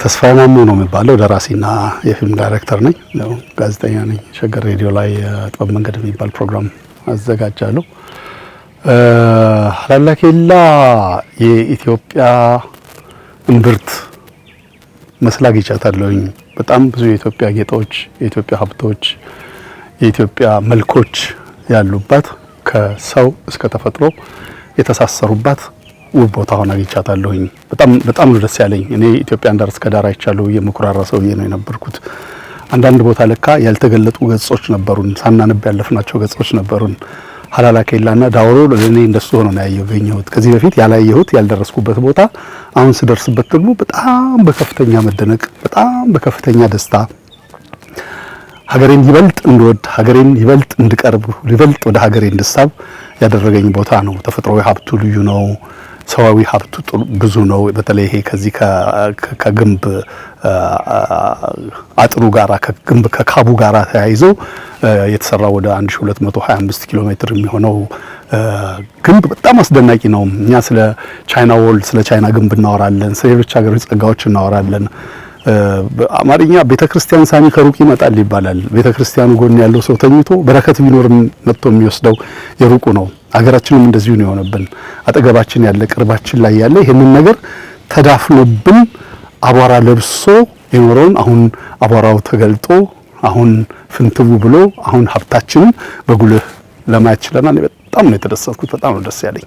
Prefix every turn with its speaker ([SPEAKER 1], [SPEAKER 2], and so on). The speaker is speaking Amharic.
[SPEAKER 1] ተስፋዬ ማሞ ነው የሚባለው። ደራሲና የፊልም ዳይሬክተር ነኝ። ያው ጋዜጠኛ ነኝ። ሸገር ሬዲዮ ላይ ጥበብ መንገድ የሚባል ፕሮግራም አዘጋጃለሁ። ሀላላ ኬላ የኢትዮጵያ እምብርት መስላ አግኝቻታለሁኝ። በጣም ብዙ የኢትዮጵያ ጌጦች፣ የኢትዮጵያ ሀብቶች፣ የኢትዮጵያ መልኮች ያሉባት ከሰው እስከ ተፈጥሮ የተሳሰሩባት ውብ ቦታ ሆና አግኝቻታለሁኝ። በጣም ነው ደስ ያለኝ። እኔ ኢትዮጵያን ዳር እስከ ዳር አይቻለሁ የመኩራራ ሰውዬ ነው የነበርኩት። አንዳንድ ቦታ ለካ ያልተገለጡ ገጾች ነበሩን፣ ሳናነብ ያለፍናቸው ገጾች ነበሩን። ሀላላ ኬላና ዳውሮ ለኔ እንደሱ ሆኖ ነው ያገኘሁት። ከዚህ በፊት ያላየሁት ያልደረስኩበት ቦታ አሁን ስደርስበት ደግሞ በጣም በከፍተኛ መደነቅ፣ በጣም በከፍተኛ ደስታ ሀገሬን ይበልጥ እንድወድ፣ ሀገሬን ይበልጥ እንድቀርብ፣ ይበልጥ ወደ ሀገሬ እንድሳብ ያደረገኝ ቦታ ነው። ተፈጥሯዊ ሀብቱ ልዩ ነው። ሰዋዊ ሀብቱ ብዙ ነው። በተለይ ይሄ ከዚህ ከግንብ አጥሩ ጋራ ከካቡ ጋራ ተያይዞ የተሰራው ወደ 1225 ኪሎ ሜትር የሚሆነው ግንብ በጣም አስደናቂ ነው። እኛ ስለ ቻይና ወል ስለ ቻይና ግንብ እናወራለን፣ ስለ ሌሎች ሀገሮች ጸጋዎች እናወራለን። በአማርኛ ቤተክርስቲያን ሳሚ ከሩቅ ይመጣል ይባላል። ቤተክርስቲያኑ ጎን ያለው ሰው ተኝቶ በረከት ቢኖርም መጥቶ የሚወስደው የሩቁ ነው። ሀገራችንም እንደዚሁ ነው የሆነብን። አጠገባችን ያለ ቅርባችን ላይ ያለ ይሄንን ነገር ተዳፍኖብን አቧራ ለብሶ የኖረውን አሁን አቧራው ተገልጦ አሁን ፍንትው ብሎ አሁን ሀብታችንን በጉልህ ለማየት ችለናል። በጣም ነው የተደሰትኩት። በጣም ነው ደስ ያለኝ።